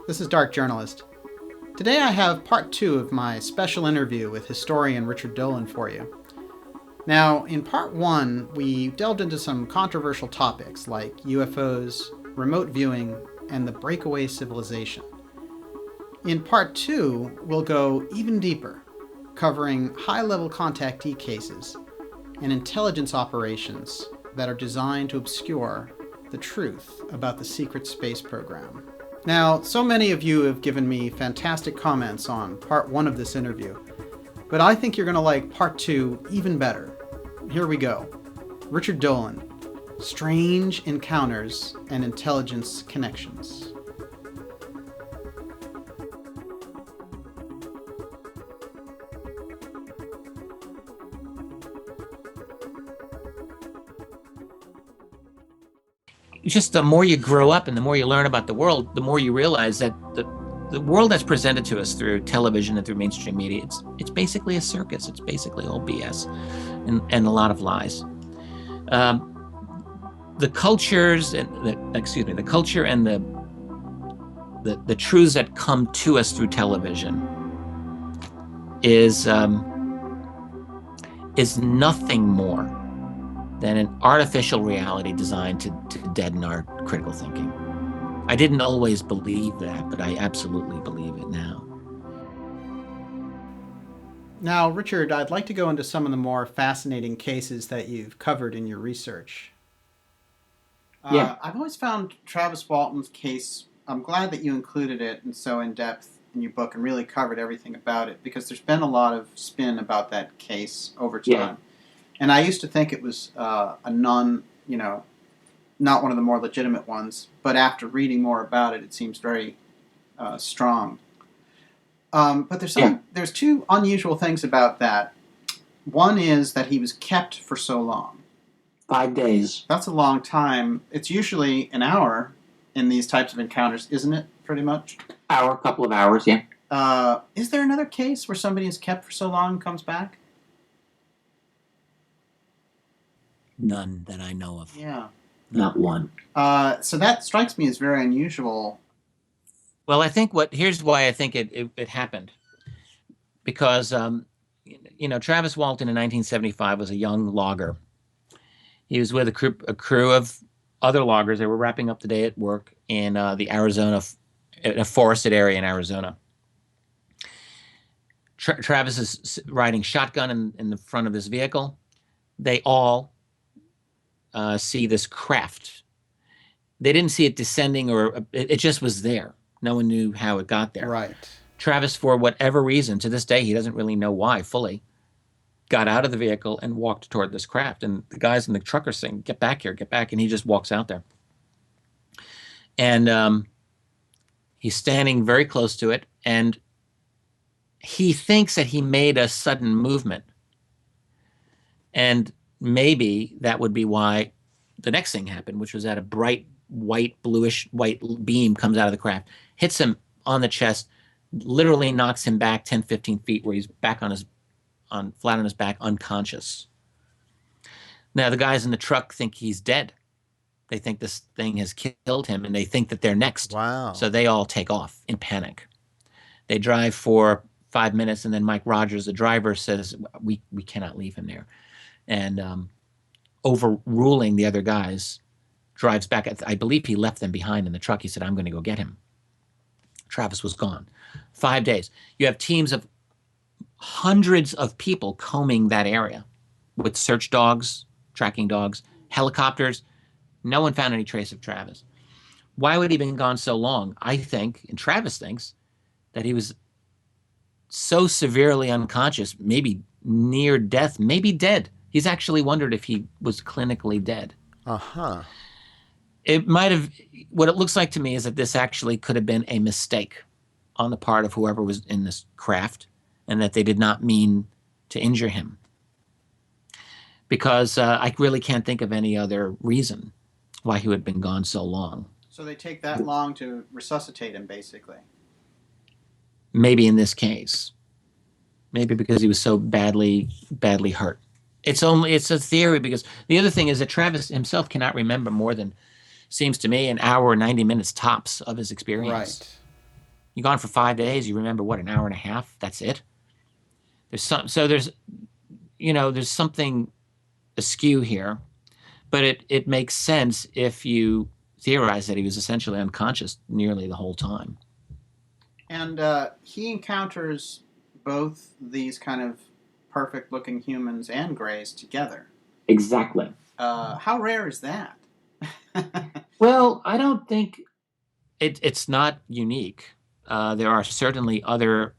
This is Dark Journalist. Today I have part 2 of my special interview with historian Richard Dolan for you. Now, in part 1, we delved into some controversial topics like UFOs, remote viewing, and the Breakaway Civilization. In part 2, we'll go even deeper, covering high-level contactee cases and intelligence operations that are designed to obscure the truth about the secret space program. Now, so many of you have given me fantastic comments on part 1 of this interview, but I think you're going to like part 2 even better. Here we go. Richard Dolan, Strange Encounters and Intelligence Connections. Just the more you grow up and the more you learn about the world, the more you realize that the world that's presented to us through television and through mainstream media, it's basically a circus. It's basically all BS and a lot of lies. The cultures and the culture and the truths that come to us through television is nothing more than an artificial reality designed to deaden our critical thinking. I didn't always believe that, but I absolutely believe it now. Now, Richard, I'd like to go into some of the more fascinating cases that you've covered in your research. I've always found Travis Walton's case, I'm glad that you included it and so in depth in your book and really covered everything about it, because there's been a lot of spin about that case over time. Yeah. And I used to think it was not one of the more legitimate ones. But after reading more about it, it seems very strong. But there's two unusual things about that. One is that he was kept for so long. 5 days. That's a long time. It's usually an hour in these types of encounters, isn't it, pretty much? Couple of hours, yeah. Is there another case where somebody is kept for so long and comes back? None that I know of. Yeah. Not one. So that strikes me as very unusual. Well, here's why I think it happened. Because, Travis Walton in 1975 was a young logger. He was with a crew of other loggers. They were wrapping up the day at work in the Arizona, in a forested area in Arizona. Travis is riding shotgun in the front of his vehicle. They all see this craft. They didn't see it descending, or it just was there. No one knew how it got there. Right. Travis, for whatever reason, to this day, he doesn't really know why fully, got out of the vehicle and walked toward this craft. And the guys in the truck are saying, "Get back here, get back." And he just walks out there. And he's standing very close to it. And he thinks that he made a sudden movement. And maybe that would be why the next thing happened, which was that a bright bluish white beam comes out of the craft, hits him on the chest, literally knocks him back 10, 15 feet, where he's back flat on his back, unconscious. Now, the guys in the truck think he's dead. They think this thing has killed him, and they think that they're next. Wow. So they all take off in panic. They drive for 5 minutes, and then Mike Rogers, the driver, says, we cannot leave him there. And overruling the other guys, drives back. I believe he left them behind in the truck. He said, "I'm going to go get him." Travis was gone. 5 days. You have teams of hundreds of people combing that area with search dogs, tracking dogs, helicopters. No one found any trace of Travis. Why would he have been gone so long? I think, and Travis thinks, that he was so severely unconscious, maybe near death, maybe dead. He's actually wondered if he was clinically dead. Uh-huh. It might have, what it looks like to me is that this actually could have been a mistake on the part of whoever was in this craft, and that they did not mean to injure him. Because I really can't think of any other reason why he would have been gone so long. So they take that long to resuscitate him, basically. Maybe in this case. Maybe because he was so badly hurt. It's a theory, because the other thing is that Travis himself cannot remember more than, seems to me, an hour or 90 minutes tops of his experience. Right. You're gone for 5 days. You remember what, an hour and a half? That's it. There's something askew here, but it makes sense if you theorize that he was essentially unconscious nearly the whole time. And he encounters both these kind of perfect-looking humans and Greys together. Exactly. How rare is that? Well, I don't think it's not unique. There are certainly other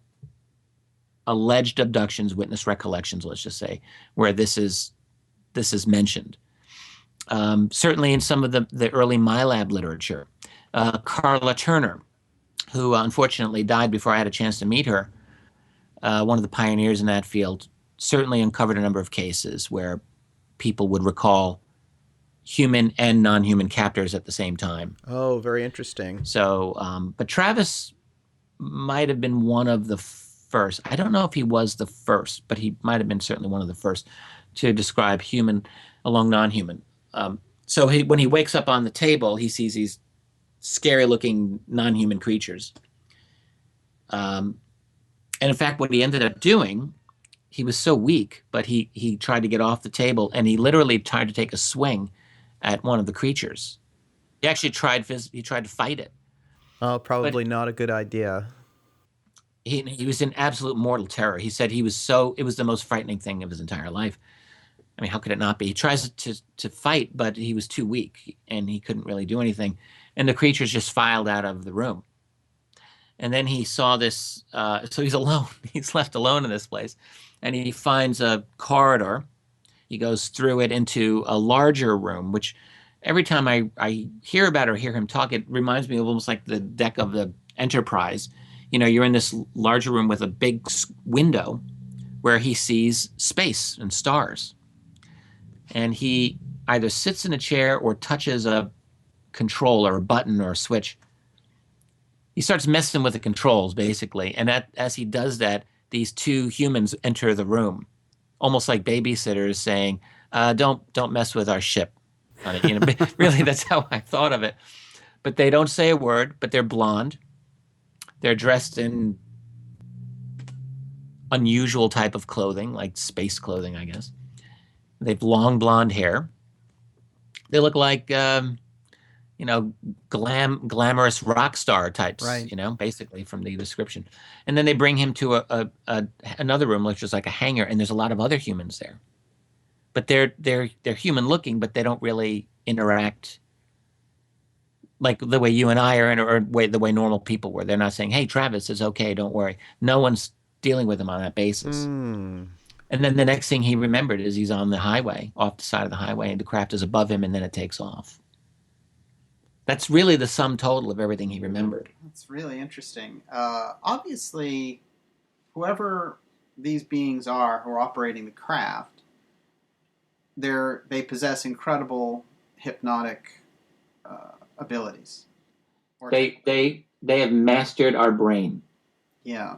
alleged abductions, witness recollections, let's just say, where this is mentioned. Certainly in some of the early MILAB literature. Carla Turner, who unfortunately died before I had a chance to meet her, one of the pioneers in that field, certainly uncovered a number of cases where people would recall human and non-human captors at the same time. Oh, very interesting. So, but Travis might have been one of the first. I don't know if he was the first, but he might have been certainly one of the first to describe human along non-human. So when he wakes up on the table, he sees these scary-looking non-human creatures. And in fact, what he ended up doing, he was so weak, but he tried to get off the table, and he literally tried to take a swing at one of the creatures. He actually tried to fight it. Oh, probably not a good idea. He was in absolute mortal terror. He said it was the most frightening thing of his entire life. I mean, how could it not be? He tries to fight, but he was too weak, and he couldn't really do anything. And the creatures just filed out of the room. And then he saw this, so he's alone. He's left alone in this place. And he finds a corridor. He goes through it into a larger room, which every time I hear about or hear him talk, it reminds me of almost like the deck of the Enterprise. You're in this larger room with a big window where he sees space and stars. And he either sits in a chair or touches a control or a button or a switch. He starts messing with the controls, basically. And as he does that, these two humans enter the room, almost like babysitters saying, don't mess with our ship. Really, that's how I thought of it. But they don't say a word, but they're blonde. They're dressed in unusual type of clothing, like space clothing, I guess. They've long blonde hair. They look like, glamorous rock star types, right. Basically from the description. And then they bring him to another room, which is like a hangar, and there's a lot of other humans there. But they're human looking, but they don't really interact like the way you and I are, or the way normal people were. They're not saying, "Hey, Travis is okay, don't worry." No one's dealing with him on that basis. And then the next thing he remembered is he's on the highway, off the side of the highway, and the craft is above him, and then it takes off. That's really the sum total of everything he remembered. That's really interesting. Obviously, whoever these beings are who are operating the craft, they possess incredible hypnotic abilities. they have mastered our brain. Yeah.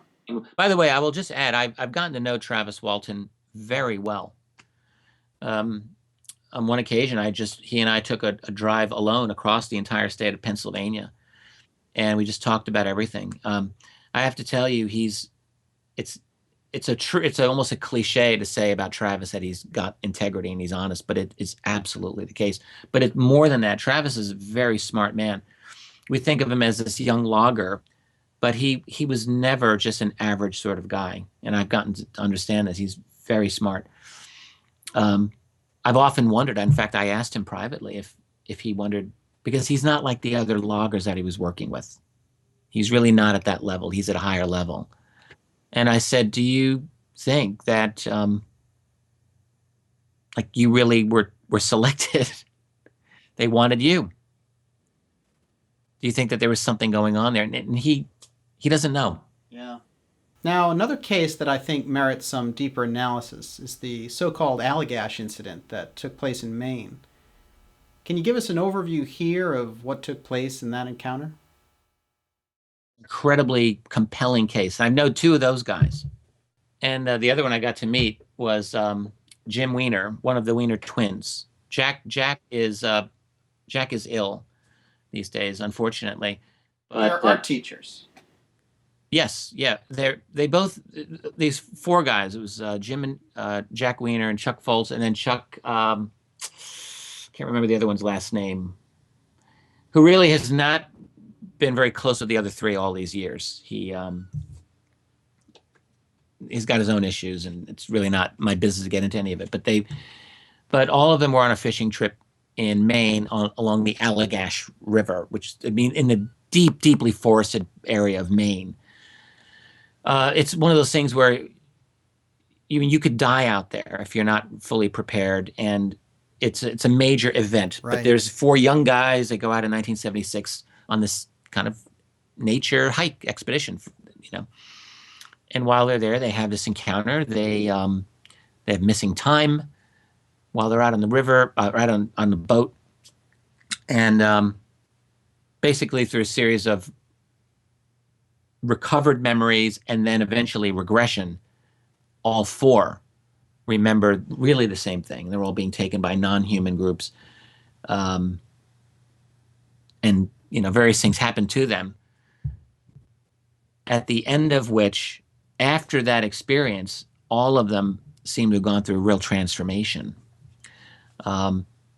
By the way, I will just add, I've gotten to know Travis Walton very well. On one occasion, he and I took a drive alone across the entire state of Pennsylvania, and we just talked about everything. I have to tell you, it's almost a cliche to say about Travis that he's got integrity and he's honest, but it is absolutely the case. But it's more than that. Travis is a very smart man. We think of him as this young logger, but he was never just an average sort of guy. And I've gotten to understand this. He's very smart. I've often wondered, in fact, I asked him privately if he wondered, because he's not like the other loggers that he was working with. He's really not at that level. He's at a higher level. And I said, do you think that like you really were selected? They wanted you. Do you think that there was something going on there? And he doesn't know. Yeah. Now, another case that I think merits some deeper analysis is the so-called Allagash Incident that took place in Maine. Can you give us an overview here of what took place in that encounter? Incredibly compelling case. I know two of those guys. And the other one I got to meet was Jim Weiner, one of the Weiner twins. Jack is ill these days, unfortunately. They're art teachers. Yes, yeah. They both, these four guys. It was Jim and Jack Weiner and Chuck Foltz, and then Chuck can't remember the other one's last name, who really has not been very close with the other three all these years. He's got his own issues, and it's really not my business to get into any of it. But all of them were on a fishing trip in Maine along the Allagash River, which I mean in the deeply forested area of Maine. It's one of those things where you could die out there if you're not fully prepared, and it's a major event. Right. But there's four young guys that go out in 1976 on this kind of nature hike expedition, And while they're there, they have this encounter. They have missing time while they're out on the river, right on the boat, and basically through a series of recovered memories and then eventually regression, all four remember really the same thing. They're all being taken by non-human groups, and various things happen to them. At the end of which, after that experience, all of them seem to have gone through a real transformation.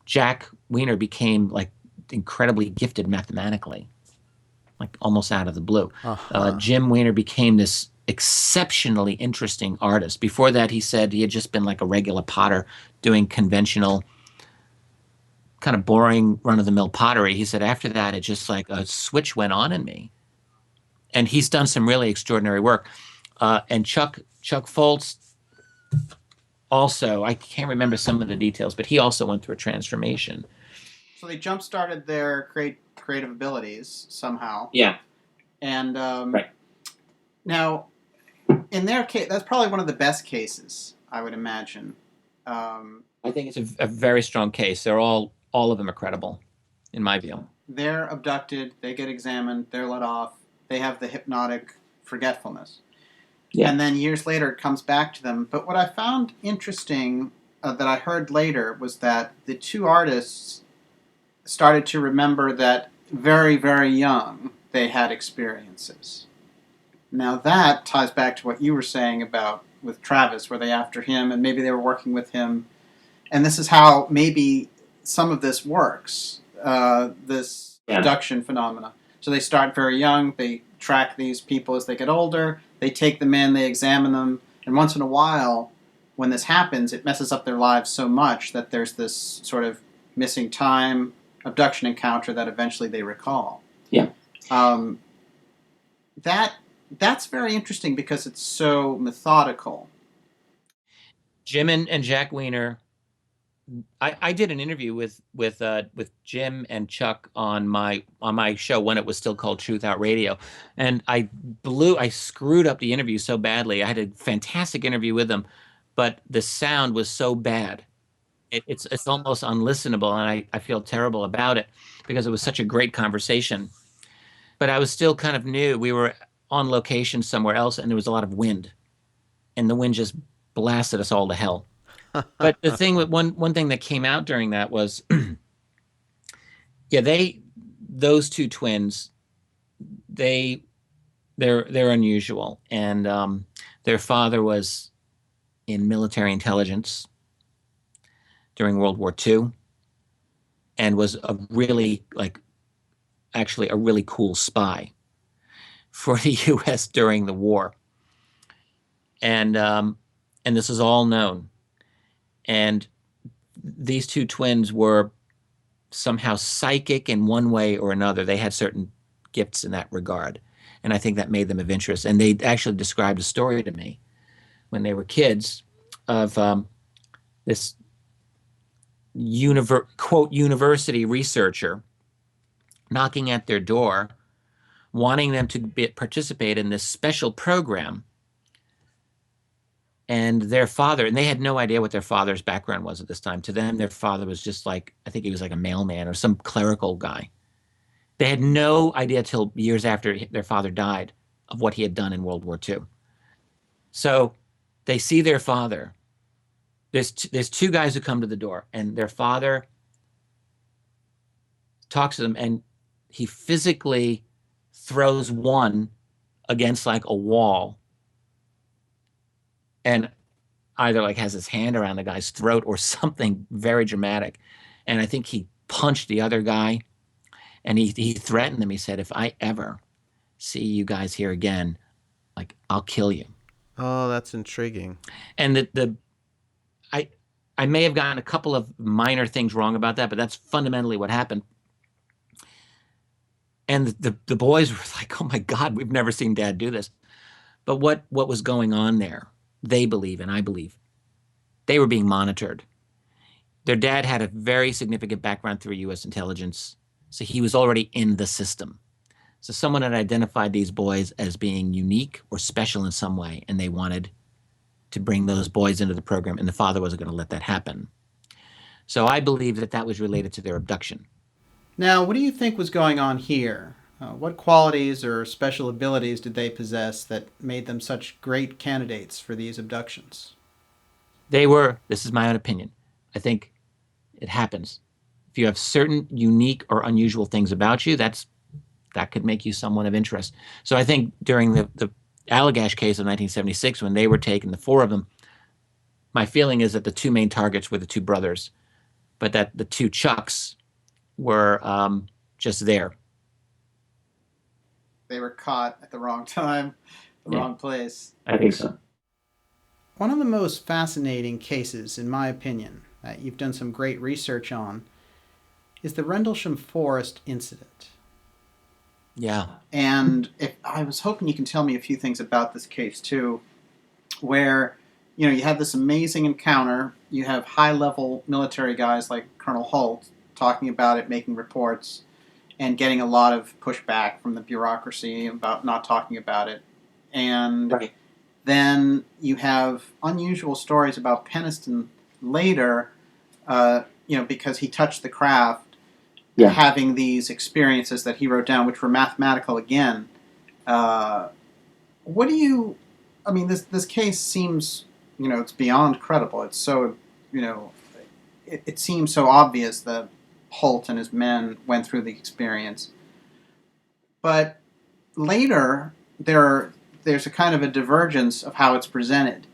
Jack Weiner became like incredibly gifted mathematically, like almost out of the blue. Jim Weiner became this exceptionally interesting artist. Before that, he said he had just been like a regular potter doing conventional, kind of boring, run-of-the-mill pottery. He said after that, it just like a switch went on in me. And he's done some really extraordinary work. And Chuck Foltz also, I can't remember some of the details, but he also went through a transformation. So they jump-started their creative abilities somehow. Yeah. And right. Now, in their case, that's probably one of the best cases, I would imagine. I think it's a very strong case. They're all of them are credible, in my view. They're abducted, they get examined, they're let off, they have the hypnotic forgetfulness. Yeah. And then years later it comes back to them. But what I found interesting that I heard later was that the two artists started to remember that very, very young they had experiences. Now that ties back to what you were saying about with Travis, were they after him and maybe they were working with him. And this is how maybe some of this works, this abduction phenomena. So they start very young, they track these people as they get older, they take them in, they examine them, and once in a while, when this happens, it messes up their lives so much that there's this sort of missing time, abduction encounter that eventually they recall. Yeah. That's very interesting because it's so methodical. Jim and Jack Weiner. I did an interview with Jim and Chuck on my show when it was still called Truth Out Radio, and I screwed up the interview so badly. I had a fantastic interview with them, but the sound was so bad. It's almost unlistenable, and I feel terrible about it because it was such a great conversation. But I was still kind of new. We were on location somewhere else, and there was a lot of wind, and the wind just blasted us all to hell. But the thing with one thing that came out during that was, those two twins, they're unusual, and their father was in military intelligence during World War II, and was a really cool spy for the U.S. during the war, and this is all known. And these two twins were somehow psychic in one way or another. They had certain gifts in that regard. And I think that made them of interest. And they actually described a story to me when they were kids of this quote, university researcher knocking at their door, wanting them to participate in this special program. And their father, and they had no idea what their father's background was at this time. To them, their father was just I think he was like a mailman or some clerical guy. They had no idea till years after their father died of what he had done in World War II. So they see their father. There's two guys who come to the door, and their father talks to them, and he physically throws one against like a wall and either like has his hand around the guy's throat or something very dramatic. And I think he punched the other guy, and he threatened them. He said, if I ever see you guys here again, like, I'll kill you. Oh, that's intriguing. And I may have gotten a couple of minor things wrong about that, but that's fundamentally what happened. And the boys were like, oh my God, we've never seen Dad do this. But what was going on there, they believe, and I believe, they were being monitored. Their dad had a very significant background through U.S. intelligence, so he was already in the system. So someone had identified these boys as being unique or special in some way, and they wanted to bring those boys into the program, and the father wasn't going to let that happen. So I believe that was related to their abduction. Now, what do you think was going on here? What qualities or special abilities did they possess that made them such great candidates for these abductions? This is my own opinion, I think it happens. If you have certain unique or unusual things about you, that could make you someone of interest. So I think during the Allagash case of 1976, when they were taken, the four of them, my feeling is that the two main targets were the two brothers, but that the two Chucks were just there. They were caught at the wrong time, the wrong place. I think so. One of the most fascinating cases, in my opinion, that you've done some great research on, is the Rendlesham Forest Incident. Yeah. And I was hoping you can tell me a few things about this case too, where you have this amazing encounter. You have high-level military guys like Colonel Holt talking about it, making reports, and getting a lot of pushback from the bureaucracy about not talking about it. And Right. then you have unusual stories about Peniston later, because he touched the craft, Yeah. having these experiences that he wrote down, which were mathematical again. What do you... I mean, this case seems, it's beyond credible. It's so, it seems so obvious that Holt and his men went through the experience. But later, there's a kind of a divergence of how it's presented.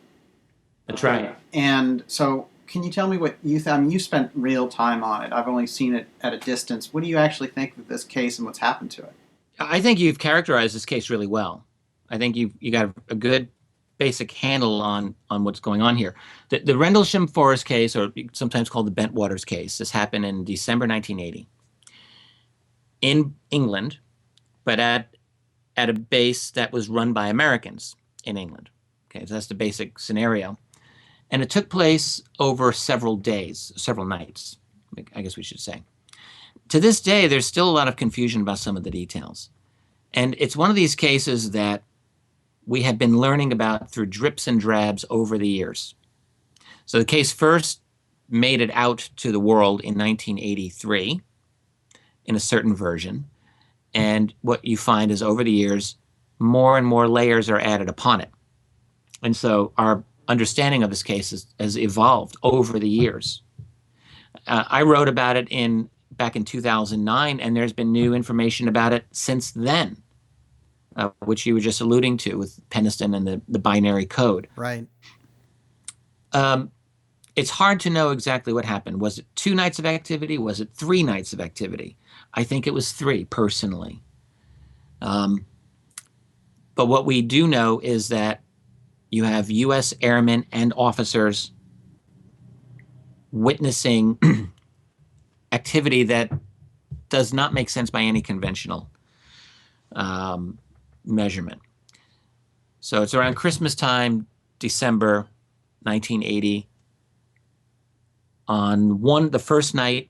That's right. And so, can you tell me what you think? I mean, you spent real time on it. I've only seen it at a distance. What do you actually think of this case and what's happened to it? I think you've characterized this case really well. I think you got a good basic handle on what's going on here. The Rendlesham Forest case, or sometimes called the Bentwaters case, this happened in December 1980 in England, but at a base that was run by Americans in England. Okay, so that's the basic scenario. And it took place over several days, several nights, I guess we should say. To this day, there's still a lot of confusion about some of the details. And it's one of these cases that we have been learning about through drips and drabs over the years. So the case first made it out to the world in 1983 in a certain version. And what you find is over the years, more and more layers are added upon it. And so our understanding of this case has evolved over the years. I wrote about it back in 2009, and there's been new information about it since then, which you were just alluding to with Peniston and the binary code. Right. It's hard to know exactly what happened. Was it 2 nights of activity? Was it 3 nights of activity? I think it was 3, personally. But what we do know is that you have U.S. airmen and officers witnessing activity that does not make sense by any conventional measurement. So it's around Christmas time, December 1980. On the first night,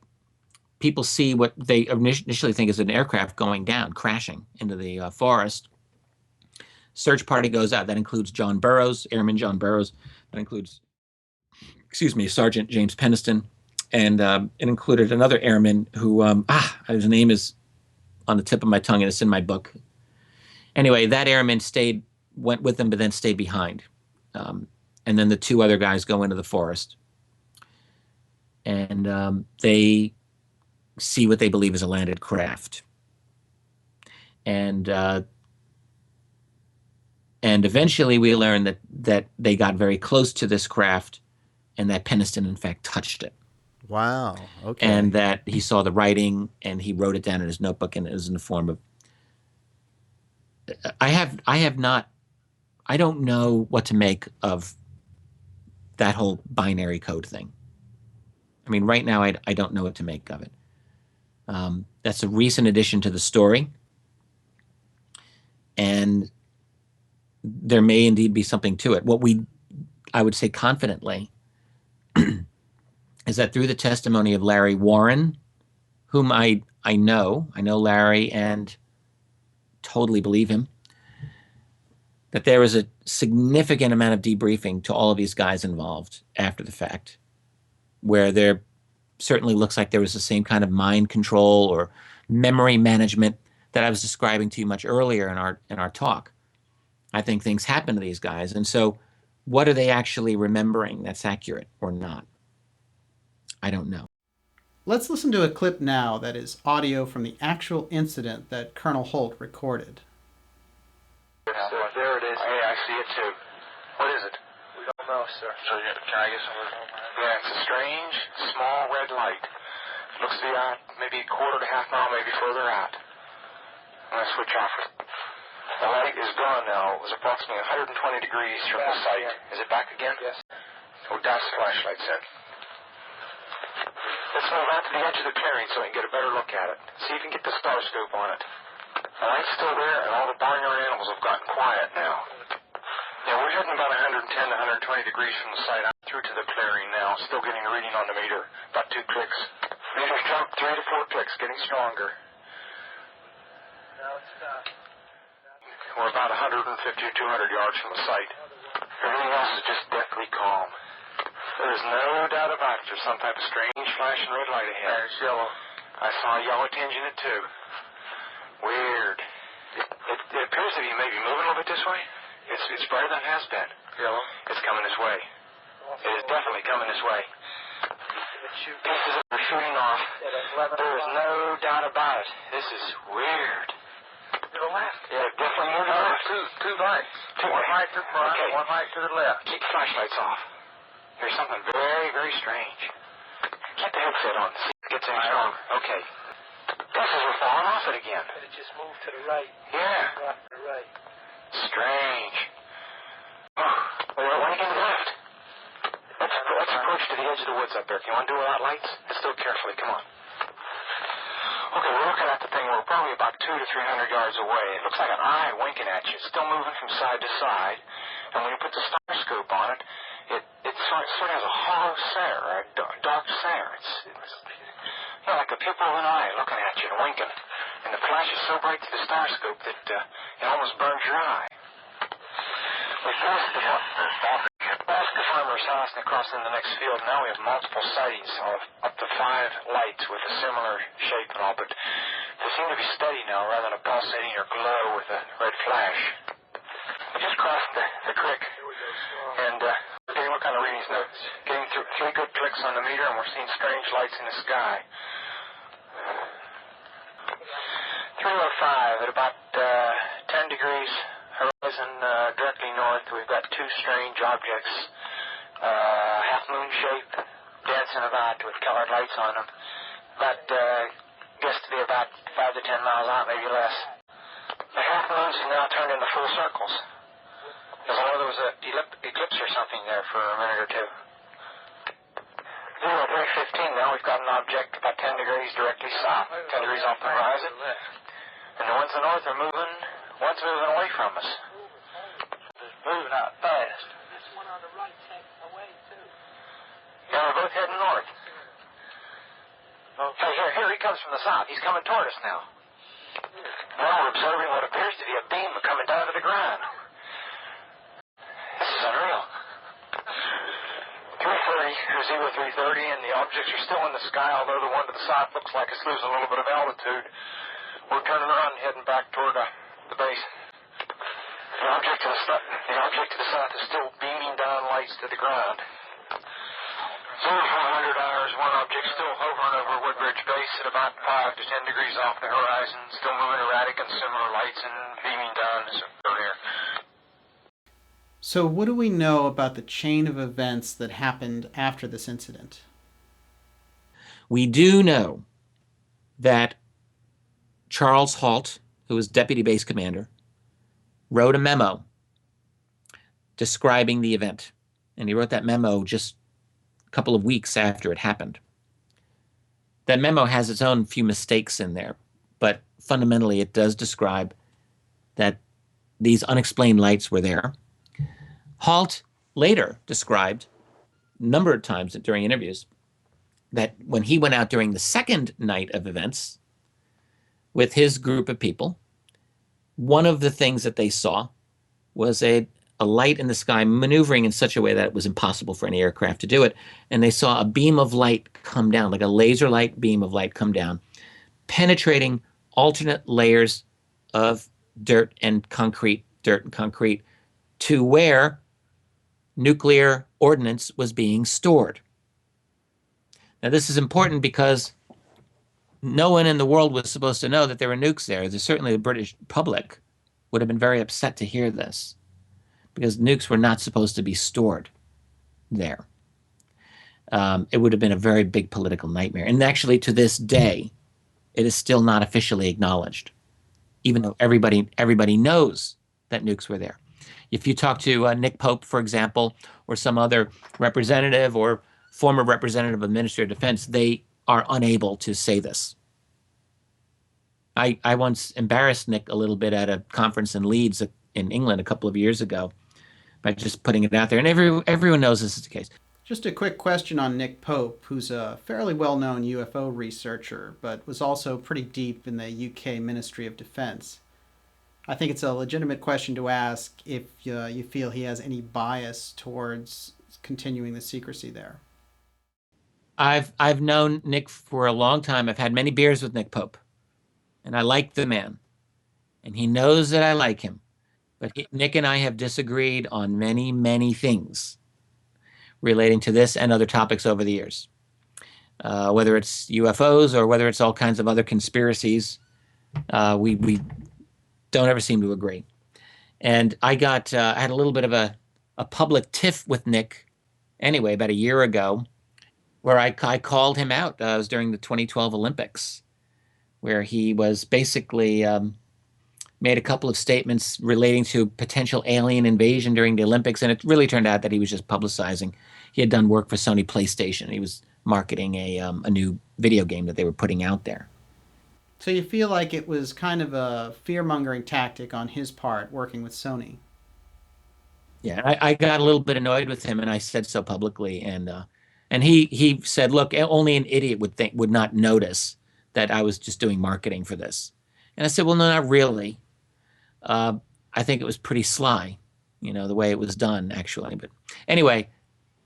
people see what they initially think is an aircraft going down, crashing into the forest. Search party goes out. That includes John Burroughs, Airman John Burroughs. That includes, Sergeant James Peniston. And it included another airman who, his name is on the tip of my tongue, and it's in my book. Anyway, that airman went with them, but then stayed behind. And then the 2 other guys go into the forest. And they see what they believe is a landed craft. And And eventually we learned that they got very close to this craft and that Penniston, in fact, touched it. Wow. Okay. And that he saw the writing and he wrote it down in his notebook, and it was in the form of, I don't know what to make of that whole binary code thing. I mean, right now, I don't know what to make of it. That's a recent addition to the story. And there may indeed be something to it. I would say confidently, is that through the testimony of Larry Warren, whom I know Larry and totally believe him, that there was a significant amount of debriefing to all of these guys involved after the fact, where there certainly looks like there was the same kind of mind control or memory management that I was describing to you much earlier in our talk. I think things happen to these guys. And so what are they actually remembering that's accurate or not? I don't know. Let's listen to a clip now that is audio from the actual incident that Colonel Holt recorded. There it is. Hey, I see it too. What is it? We don't know, sir. So can I get some? Yeah, it's a strange, small red light. Looks to be out maybe a quarter to half mile, maybe further out. I'm going to switch off. The light is gone now. It was approximately 120 degrees from the site. Is it back again? Yes. Oh, douse the flashlight, Sid. Let's move out to the edge of the clearing so we can get a better look at it. See if you can get the star scope on it. The light's still there, and all the barnyard animals have gotten quiet now. Yeah, we're heading about 110 to 120 degrees from the site out through to the clearing now. Still getting a reading on the meter. About 2 clicks. Meter's jumped 3 to 4 clicks, getting stronger. Now it's stopped. We're about 150 or 200 yards from the site. Everything else is just deathly calm. There's no doubt about it. There's some type of strange flashing red light ahead. There's yellow. I saw a yellow tinge in it too. Weird. It appears to be maybe moving a little bit this way. It's brighter than it has been. Yellow. It's coming this way. It is definitely coming this way. Pieces are shooting off. There is no doubt about it. This is weird. To the left. Yeah, definitely moving No, left. two lights. One light to the front, Okay. one light to the left. Keep the flashlights off. There's something very, very strange. Keep the headset on. See if it gets any stronger. Okay. Pieces are falling off it again. But it just moved to the right. Yeah. Right to the right. Strange. Oh, we're running into the left. Let's approach to the edge of the woods up there. Can you undo without lights? Let's do it carefully. Come on. Okay, we're looking at the thing. We're probably about 200 to 300 yards away. It looks like an eye winking at you. It's still moving from side to side. And when you put the star scope on it, it sort of has a hollow stare, a dark stare. It's like the pupil of an eye looking at you and winking. And the flash is so bright through the star scope that it almost burns your eye. We passed the farmer's house and across in the next field. Now we have multiple sightings of up to 5 lights with a similar shape and all, but they seem to be steady now rather than a pulsating or glow with a red flash. We just crossed the creek, and taking a look on the readings notes. Getting 3 good clicks on the meter, and we're seeing strange lights in the sky. 305 at about 10 degrees. Horizon directly north, we've got 2 strange objects, half-moon shape, dancing about with colored lights on them. Guess to be about 5 to 10 miles out, maybe less. The half-moons have now turned into full circles. As though there was an eclipse or something there for a minute or two. 0315 now, we've got an object about 10 degrees directly south, 10 degrees off the horizon. And the ones in the north are moving. One's moving away from us. It's moving out fast. This one on the right's heading away, too. Yeah, we're both heading north. Hey, here he comes from the south. He's coming toward us now. Now we're observing what appears to be a beam coming down to the ground. This is unreal. 330, or 0330, and the objects are still in the sky, although the one to the south looks like it's losing a little bit of altitude. We're turning around and heading back toward the base. The object to the south is still beaming down lights to the ground. 0400 hours, one object still hovering over Woodbridge Base at about 5 to 10 degrees off the horizon, still moving erratic and similar lights and beaming down as earlier. So, what do we know about the chain of events that happened after this incident? We do know that Charles Halt, who was deputy base commander, wrote a memo describing the event. And he wrote that memo just a couple of weeks after it happened. That memo has its own few mistakes in there, but fundamentally it does describe that these unexplained lights were there. Halt later described a number of times during interviews that when he went out during the second night of events with his group of people, one of the things that they saw was a light in the sky maneuvering in such a way that it was impossible for any aircraft to do it. And they saw a beam of light come down, like a laser light beam of light come down, penetrating alternate layers of dirt and concrete, to where nuclear ordnance was being stored. Now, this is important because no one in the world was supposed to know that there were nukes there. Certainly the British public would have been very upset to hear this, because nukes were not supposed to be stored there. It would have been a very big political nightmare. And actually, to this day, it is still not officially acknowledged, even though everybody knows that nukes were there. If you talk to Nick Pope, for example, or some other representative or former representative of Ministry of Defense, they are unable to say this. I once embarrassed Nick a little bit at a conference in Leeds in England a couple of years ago by just putting it out there. And everyone knows this is the case. Just a quick question on Nick Pope, who's a fairly well-known UFO researcher, but was also pretty deep in the UK Ministry of Defense. I think it's a legitimate question to ask if you feel he has any bias towards continuing the secrecy there. I've known Nick for a long time. I've had many beers with Nick Pope, and I like the man, and he knows that I like him. But Nick and I have disagreed on many, many things relating to this and other topics over the years, whether it's UFOs or whether it's all kinds of other conspiracies. We don't ever seem to agree. And I had a little bit of a public tiff with Nick anyway, about a year ago, where I called him out. It was during the 2012 Olympics, where he was basically made a couple of statements relating to potential alien invasion during the Olympics, and it really turned out that he was just publicizing. He had done work for Sony PlayStation. He was marketing a new video game that they were putting out there. So you feel like it was kind of a fear-mongering tactic on his part, working with Sony? Yeah, I got a little bit annoyed with him, and I said so publicly. And he said, "Look, only an idiot would not notice that I was just doing marketing for this." And I said, "Well, no, not really. I think it was pretty sly, the way it was done, actually." But anyway,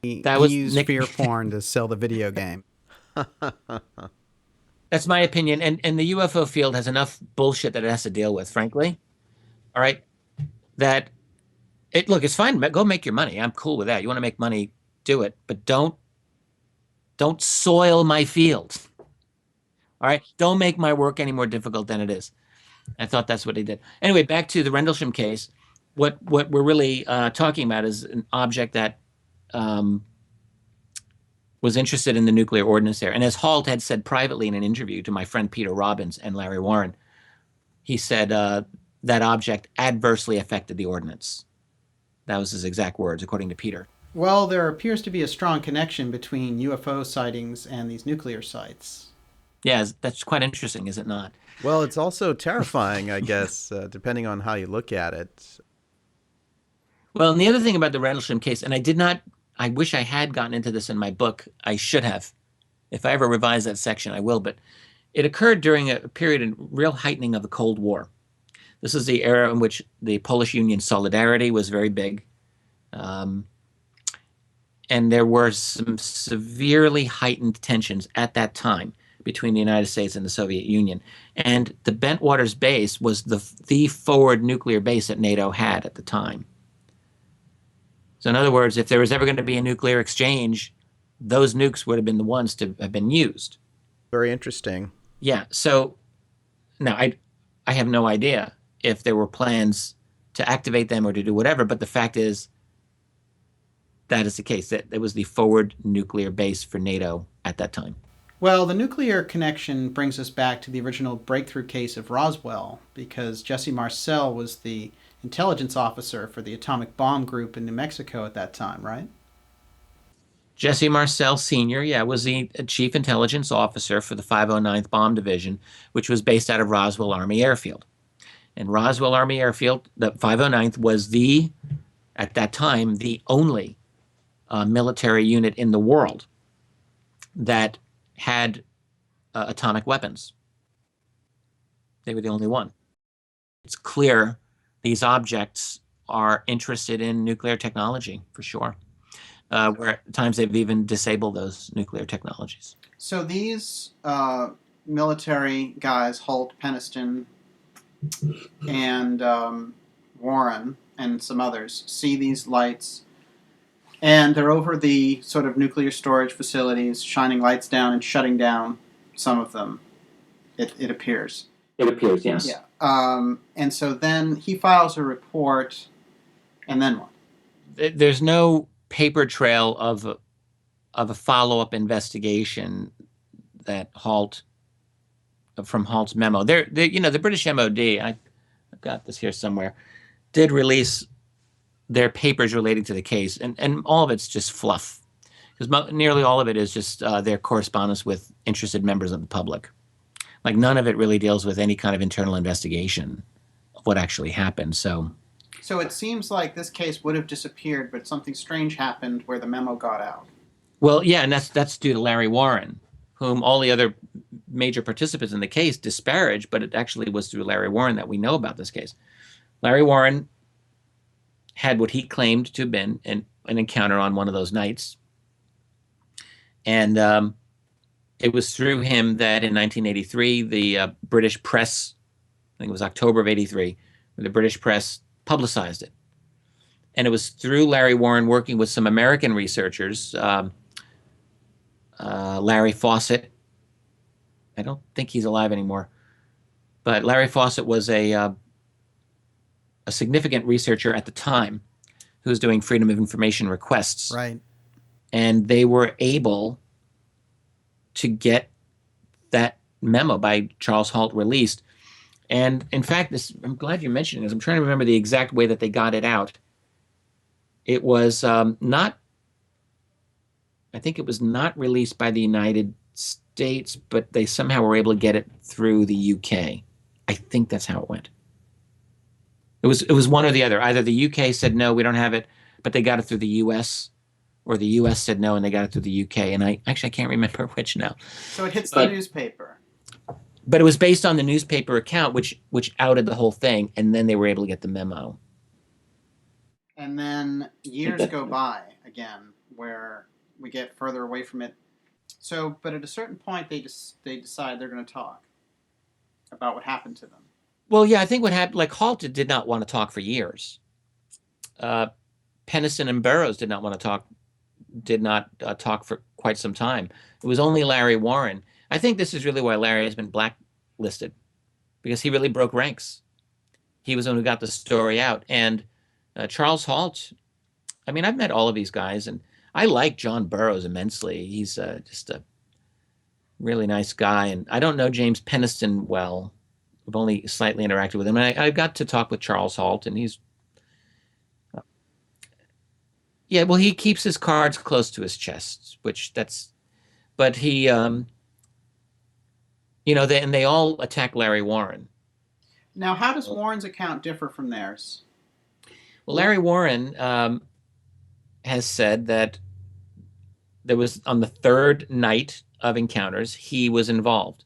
He used fear porn to sell the video game. That's my opinion. And the UFO field has enough bullshit that it has to deal with, frankly. All right? Look, it's fine. Go make your money. I'm cool with that. You want to make money, do it. But don't soil my field. All right? Don't make my work any more difficult than it is. I thought that's what he did. Anyway, back to the Rendlesham case. What we're really talking about is an object that was interested in the nuclear ordnance there. And as Halt had said privately in an interview to my friend Peter Robbins and Larry Warren, he said that object adversely affected the ordnance. That was his exact words, according to Peter. Well, there appears to be a strong connection between UFO sightings and these nuclear sites. Yeah, that's quite interesting, is it not? Well, it's also terrifying, I guess, depending on how you look at it. Well, and the other thing about the Rendlesham case, and I wish I had gotten into this in my book. I should have. If I ever revise that section, I will. But it occurred during a period of real heightening of the Cold War. This is the era in which the Polish Union solidarity was very big. And there were some severely heightened tensions at that time between the United States and the Soviet Union. And the Bentwaters base was the forward nuclear base that NATO had at the time. So in other words, if there was ever going to be a nuclear exchange, those nukes would have been the ones to have been used. Very interesting. Yeah. So now I have no idea if there were plans to activate them or to do whatever, but the fact is that is the case. That it was the forward nuclear base for NATO at that time. Well, the nuclear connection brings us back to the original breakthrough case of Roswell, because Jesse Marcel was the intelligence officer for the atomic bomb group in New Mexico at that time, right? Jesse Marcel Sr., was the chief intelligence officer for the 509th Bomb Division, which was based out of Roswell Army Airfield. And Roswell Army Airfield, the 509th, was at that time, the only military unit in the world that had atomic weapons. They were the only one. It's clear these objects are interested in nuclear technology, for sure. Where at times they've even disabled those nuclear technologies. So these military guys, Holt, Peniston, and Warren, and some others, see these lights, and they're over the sort of nuclear storage facilities, shining lights down and shutting down some of them, it appears. It appears, yes. Yeah. And so then he files a report, and then what? There's no paper trail of a follow-up investigation that from Halt's memo. The British MOD, I've got this here somewhere, did release their papers relating to the case, and all of it's just fluff, because nearly all of it is just their correspondence with interested members of the public. Like, none of it really deals with any kind of internal investigation of what actually happened. So it seems like this case would have disappeared, but something strange happened where the memo got out. Well, yeah, and that's due to Larry Warren, whom all the other major participants in the case disparaged, but it actually was through Larry Warren that we know about this case. Larry Warren had what he claimed to have been an encounter on one of those nights. And it was through him that in 1983, the British press, I think it was October of 83, the British press publicized it. And it was through Larry Warren working with some American researchers, Larry Fawcett. I don't think he's alive anymore. But Larry Fawcett was a significant researcher at the time who was doing Freedom of Information requests. Right. And they were able to get that memo by Charles Halt released. And in fact, I'm glad you mentioned this. I'm trying to remember the exact way that they got it out. It was I think it was not released by the United States, but they somehow were able to get it through the UK. I think that's how it went. It was one or the other. Either the UK said, no, we don't have it, but they got it through the US, or the US said no, and they got it through the UK. And I can't remember which now. So it hits the newspaper. But it was based on the newspaper account, which outed the whole thing, and then they were able to get the memo. And then years go by again, where we get further away from it. So, but at a certain point, they decide they're going to talk about what happened to them. Well, yeah, I think what happened, like, Halt did not want to talk for years. Peniston and Burroughs did not talk for quite some time. It was only Larry Warren. I think this is really why Larry has been blacklisted, because he really broke ranks. He was the one who got the story out. And Charles Halt, I mean, I've met all of these guys, and I like John Burroughs immensely. He's just a really nice guy. And I don't know James Peniston well. I've only slightly interacted with him. And I got to talk with Charles Halt, and he's... yeah, well, he keeps his cards close to his chest, but he, they all attack Larry Warren. Now, how does Warren's account differ from theirs? Well, Larry Warren has said that there was, on the third night of encounters, he was involved.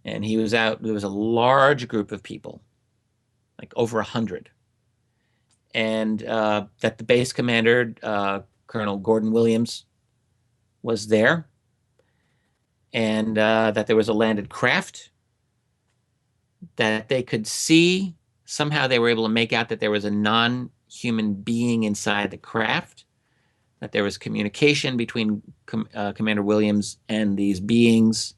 And he was out, there was a large group of people, like over 100. And that the base commander, Colonel Gordon Williams, was there. And that there was a landed craft, that they could see, somehow they were able to make out that there was a non-human being inside the craft, that there was communication between Commander Williams and these beings.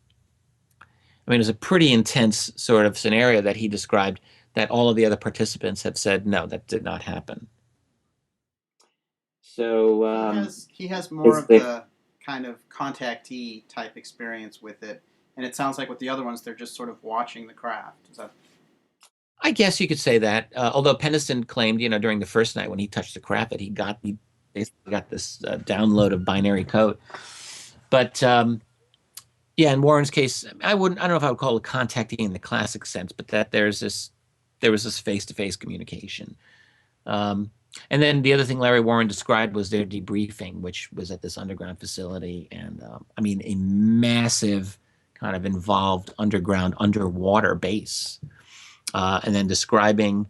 I mean, it was a pretty intense sort of scenario that he described, that all of the other participants have said, no, that did not happen. So He has more is of the- the kind of contactee type experience with it, and it sounds like with the other ones, they're just sort of watching the craft. Is that? I guess you could say that. Although Penniston claimed, during the first night when he touched the craft, that he basically got this download of binary code. But yeah, in Warren's case, I don't know if I would call it contacting in the classic sense, but that there was this face-to-face communication. And then the other thing Larry Warren described was their debriefing, which was at this underground facility, and I mean a massive kind of involved underwater base. And then describing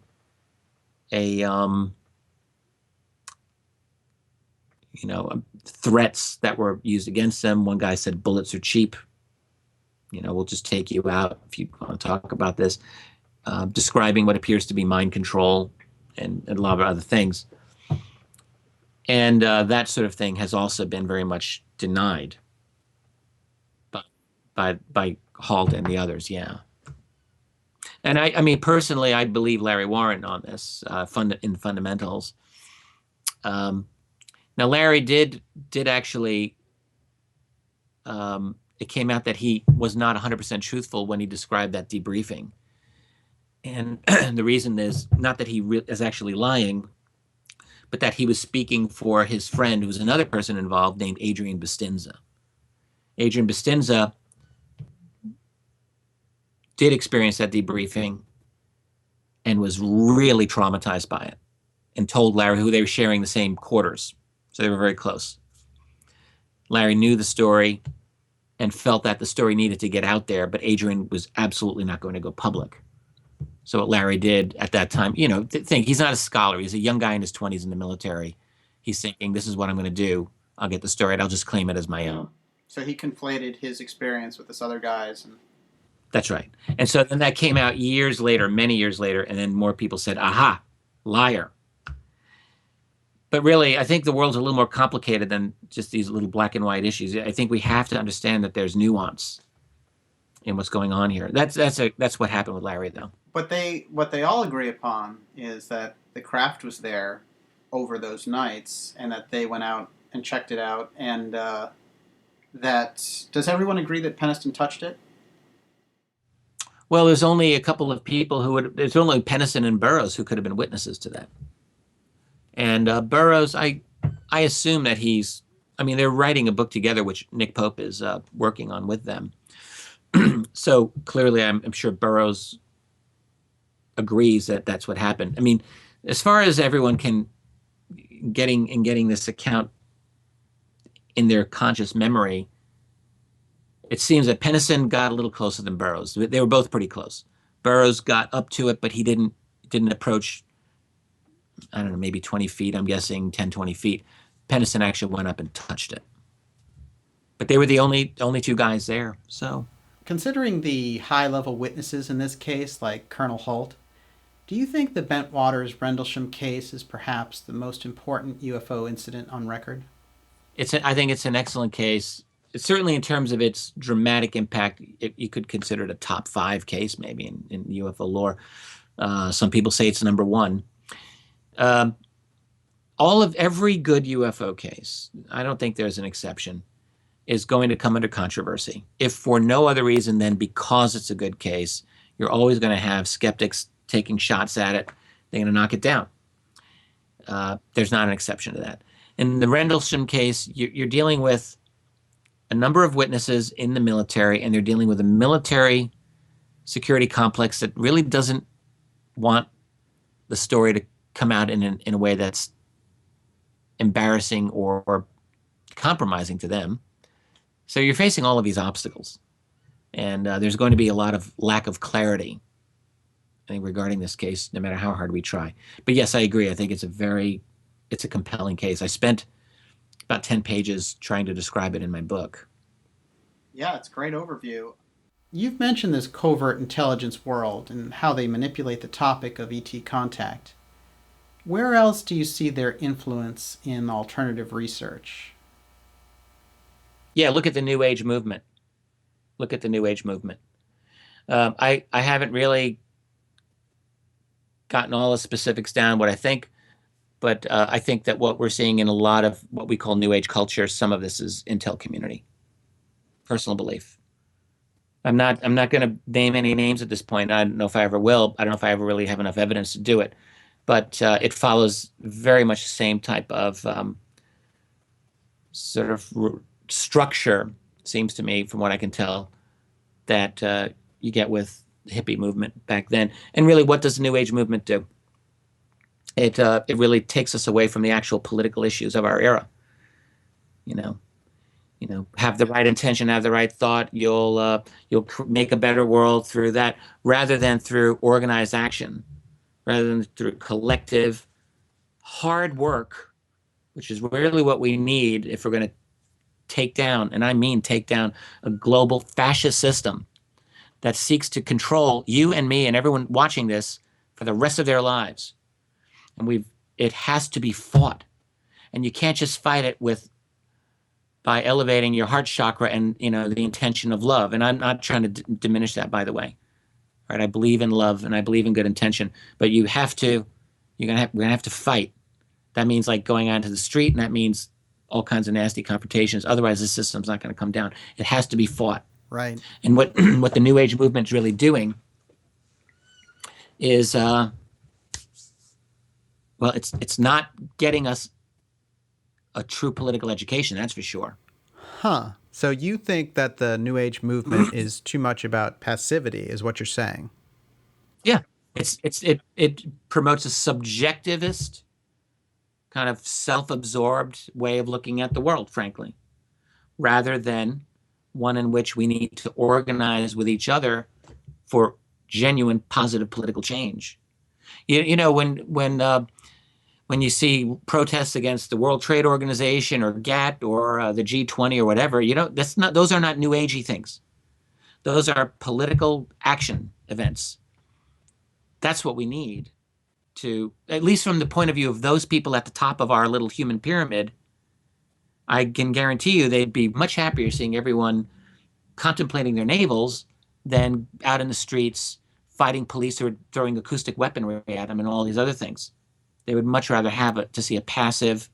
threats that were used against them. One guy said, "Bullets are cheap. We'll just take you out if you want to talk about this." Describing what appears to be mind control and a lot of other things. And that sort of thing has also been very much denied by Halt and the others. Yeah. And I mean, personally, I believe Larry Warren on this in fundamentals. Now, Larry did actually. It came out that he was not 100% truthful when he described that debriefing, and the reason is not that he is actually lying, but that he was speaking for his friend, who was another person involved named Adrian Bustinza. Adrian Bustinza did experience that debriefing and was really traumatized by it, and told Larry, who they were sharing the same quarters, so they were very close. Larry knew the story and felt that the story needed to get out there, but Adrian was absolutely not going to go public. So what Larry did at that time, think he's not a scholar. He's a young guy in his 20s in the military. He's thinking, this is what I'm going to do. I'll get the story and I'll just claim it as my own. So he conflated his experience with this other guy's. That's right. And so then that came out years later, many years later, and then more people said, aha, liar. But really, I think the world's a little more complicated than just these little black and white issues. I think we have to understand that there's nuance in what's going on here. That's what happened with Larry, though. But what they all agree upon is that the craft was there over those nights, and that they went out and checked it out, and that does everyone agree that Penniston touched it? Well, there's only a couple of people there's only Penniston and Burroughs who could have been witnesses to that. And Burroughs, I assume that they're writing a book together, which Nick Pope is working on with them. So clearly, I'm sure Burroughs agrees that that's what happened. I mean, as far as everyone getting this account in their conscious memory, it seems that Penniston got a little closer than Burroughs. They were both pretty close. Burroughs got up to it, but he didn't approach, I don't know, maybe 20 feet. I'm guessing 10, 20 feet. Penniston actually went up and touched it. But they were the only two guys there. So, considering the high-level witnesses in this case, like Colonel Holt, do you think the Bentwaters Rendlesham case is perhaps the most important UFO incident on record? I think it's an excellent case. Certainly in terms of its dramatic impact, you could consider it a top 5 case maybe in UFO lore. Some people say it's number 1. Every good UFO case, I don't think there's an exception, is going to come under controversy. If for no other reason than because it's a good case, you're always going to have skeptics taking shots at it. They're going to knock it down. There's not an exception to that. In the Rendlesham case, you're dealing with a number of witnesses in the military, and they're dealing with a military security complex that really doesn't want the story to come out in a way that's embarrassing or compromising to them. So you're facing all of these obstacles, and there's going to be a lot of lack of clarity, I think, regarding this case, no matter how hard we try. But yes, I agree. I think it's a compelling case. I spent about 10 pages trying to describe it in my book. Yeah, it's a great overview. You've mentioned this covert intelligence world and how they manipulate the topic of ET contact. Where else do you see their influence in alternative research? Yeah, look at the New Age movement. I haven't really gotten all the specifics down. What I think But I think that what we're seeing in a lot of what we call New Age culture, some of this is intel community, personal belief. I'm not going to name any names at this point. I don't know if I ever will. I don't know if I ever really have enough evidence to do it. But it follows very much the same type of sort of structure, seems to me, from what I can tell, that you get with the hippie movement back then. And really, what does the New Age movement do? It really takes us away from the actual political issues of our era. Have the right intention, have the right thought. You'll make a better world through that, rather than through organized action, rather than through collective hard work, which is really what we need if we're going to take down, and I mean take down, a global fascist system that seeks to control you and me and everyone watching this for the rest of their lives. And it has to be fought. And you can't just fight it by elevating your heart chakra and the intention of love. And I'm not trying to diminish that, by the way. Right? I believe in love and I believe in good intention, but we're gonna have to fight. That means like going onto the street, and that means all kinds of nasty confrontations. Otherwise, this system's not going to come down. It has to be fought. Right. And what the New Age movement is really doing is, it's not getting us a true political education, that's for sure. Huh. So you think that the New Age movement is too much about passivity, is what you're saying? Yeah. It promotes a subjectivist, kind of self-absorbed way of looking at the world, frankly, rather than one in which we need to organize with each other for genuine positive political change. When you see protests against the World Trade Organization or GATT or the G20 or whatever, those are not New Agey things. Those are political action events. That's what we need to, at least from the point of view of those people at the top of our little human pyramid. I can guarantee you they'd be much happier seeing everyone contemplating their navels than out in the streets fighting police who are throwing acoustic weaponry at them and all these other things. They would much rather to see a passive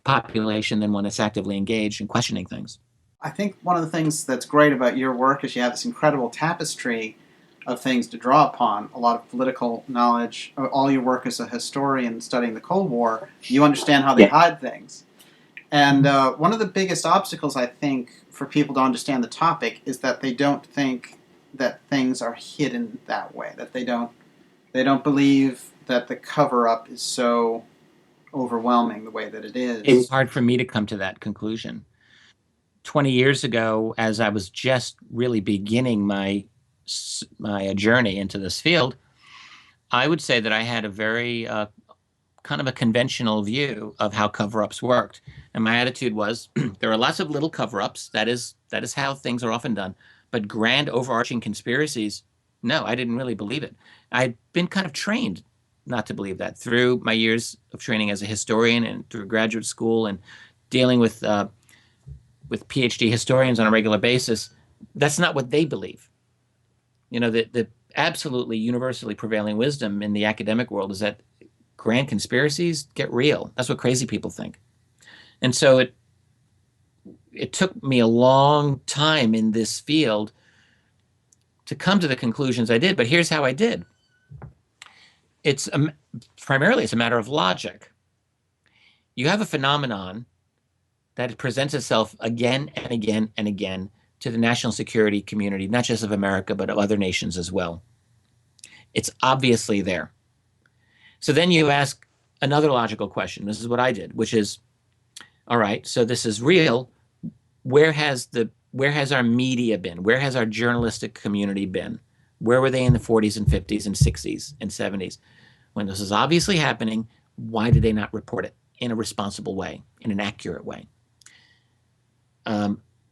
population than one that's actively engaged in questioning things. I think one of the things that's great about your work is you have this incredible tapestry of things to draw upon, a lot of political knowledge. All your work as a historian studying the Cold War, you understand how they hide things. And one of the biggest obstacles, I think, for people to understand the topic is that they don't think that things are hidden that way, that they don't believe that the cover-up is so overwhelming the way that it is. It was hard for me to come to that conclusion. 20 years ago, as I was just really beginning my journey into this field, I would say that I had a very kind of a conventional view of how cover-ups worked. And my attitude was, there are lots of little cover-ups. That is how things are often done. But grand overarching conspiracies, no, I didn't really believe it. I'd been kind of trained not to believe that through my years of training as a historian and through graduate school and dealing with PhD historians on a regular basis. That's not what they believe. The absolutely universally prevailing wisdom in the academic world is that grand conspiracies get real. That's what crazy people think. And so it took me a long time in this field to come to the conclusions I did, but here's how I did. Primarily it's a matter of logic. You have a phenomenon that presents itself again and again and again to the national security community, not just of America, but of other nations as well. It's obviously there. So then you ask another logical question. This is what I did, which is, all right, so this is real. Where has our media been? Where has our journalistic community been? Where were they in the 40s and 50s and 60s and 70s? When this is obviously happening, why did they not report it in a responsible way, in an accurate way?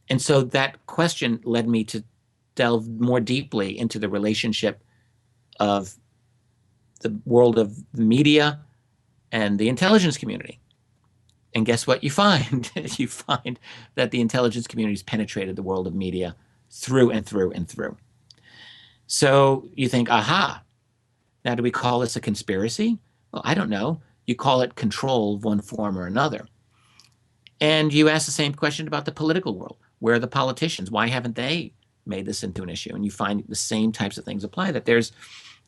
And so that question led me to delve more deeply into the relationship of the world of the media and the intelligence community. And guess what you find? You find that the intelligence community has penetrated the world of media through and through and through. So you think, aha, now do we call this a conspiracy? Well, I don't know. You call it control of one form or another. And you ask the same question about the political world. Where are the politicians? Why haven't they made this into an issue? And you find the same types of things apply, that there's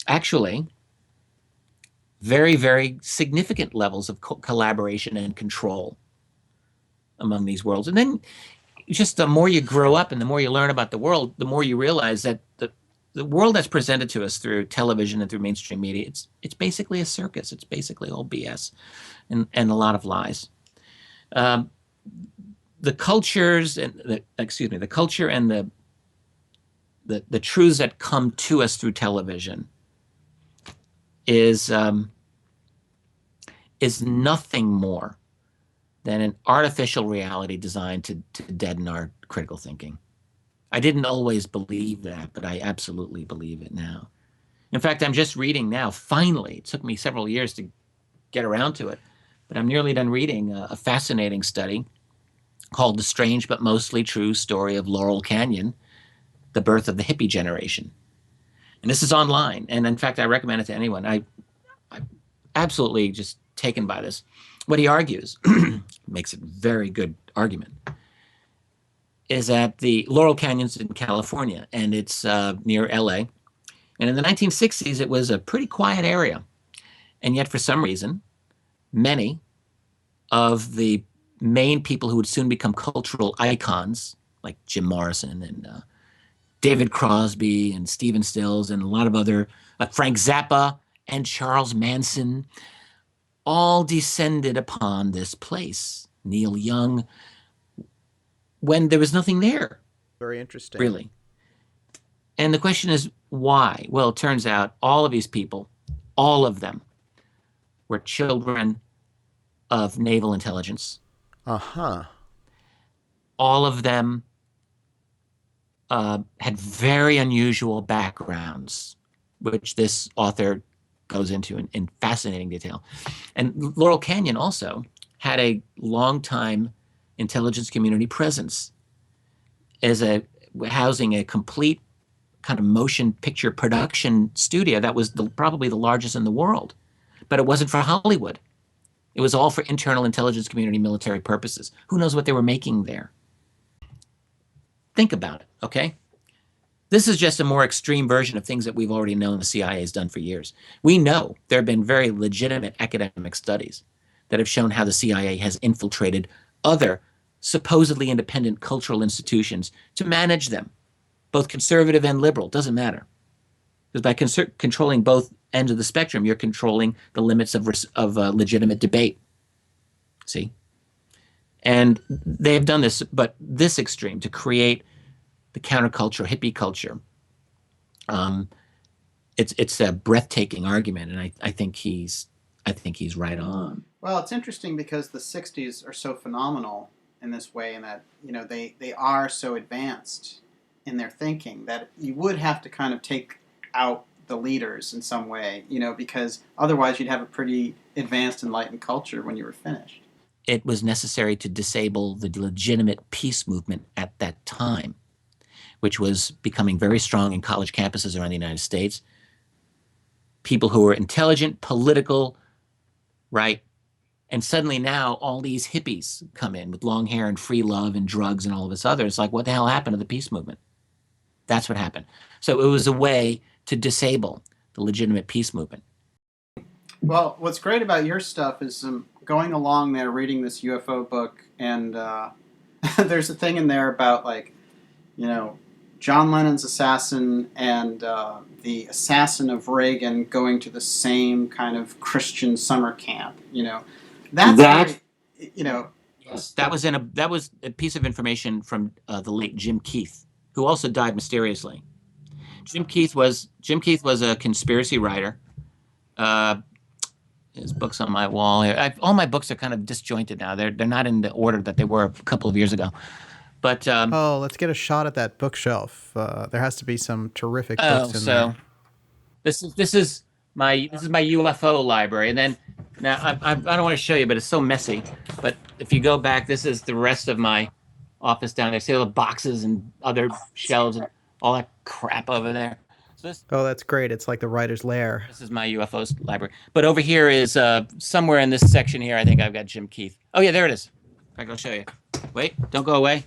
actually very, very significant levels of collaboration and control among these worlds. And then just the more you grow up and the more you learn about the world, the more you realize that the world that's presented to us through television and through mainstream media, it's basically a circus. It's basically all BS and a lot of lies. The cultures and the culture and the truths that come to us through television is nothing more than an artificial reality designed to deaden our critical thinking. I didn't always believe that, but I absolutely believe it now. In fact, I'm just reading now, finally, it took me several years to get around to it, but I'm nearly done reading a fascinating study called The Strange But Mostly True Story of Laurel Canyon, The Birth of the Hippie Generation. And this is online, and in fact, I recommend it to anyone. I'm absolutely just taken by this. What he argues, makes it a very good argument, is that the Laurel Canyon's in California, and it's near LA. And in the 1960s, it was a pretty quiet area. And yet, for some reason, many of the main people who would soon become cultural icons, like Jim Morrison and David Crosby and Stephen Stills and a lot of other, Frank Zappa and Charles Manson, all descended upon this place. Neil Young, when there was nothing there. Very interesting. Really. And the question is, why? Well, it turns out all of these people, all of them, were children of naval intelligence. Uh-huh. All of them had very unusual backgrounds, which this author goes into in fascinating detail. And Laurel Canyon also had a long-time intelligence community presence as housing a complete kind of motion picture production studio that was probably the largest in the world. But it wasn't for Hollywood. It was all for internal intelligence community military purposes. Who knows what they were making there? Think about it, okay? This is just a more extreme version of things that we've already known the CIA has done for years. We know there have been very legitimate academic studies that have shown how the CIA has infiltrated other supposedly independent cultural institutions to manage them, both conservative and liberal, doesn't matter. Because by controlling both ends of the spectrum, you're controlling the limits of legitimate debate. See? And they've done this, but this extreme, to create the counterculture, hippie culture, it's a breathtaking argument, and I think he's right on. Well, it's interesting because the 60s are so phenomenal in this way, in that, you know, they are so advanced in their thinking that you would have to kind of take out the leaders in some way, you know, because otherwise you'd have a pretty advanced, enlightened culture when you were finished. It was necessary to disable the legitimate peace movement at that time, which was becoming very strong in college campuses around the United States. People who were intelligent, political, right? And suddenly now all these hippies come in with long hair and free love and drugs and all of this other. It's like, what the hell happened to the peace movement? That's what happened. So it was a way to disable the legitimate peace movement. Well, what's great about your stuff is going along there, reading this UFO book, and there's a thing in there about, like, you know, John Lennon's assassin and the assassin of Reagan going to the same kind of Christian summer camp. You know, that's very, you know. Yes, that was a piece of information from the late Jim Keith, who also died mysteriously. Jim Keith was a conspiracy writer. His book's on my wall here. All my books are kind of disjointed now. They're not in the order that they were a couple of years ago. But let's get a shot at that bookshelf. There has to be some terrific books in there. This is my UFO library, and then now I don't want to show you, but it's so messy. But if you go back, this is the rest of my office down there. See all the boxes and other shelves and all that crap over there. So this Oh, that's great. It's like the writer's lair. this is my UFOs library. But over here is somewhere in this section here. I think I've got Jim Keith. Oh yeah, there it is. In fact, I'll show you. Wait, don't go away.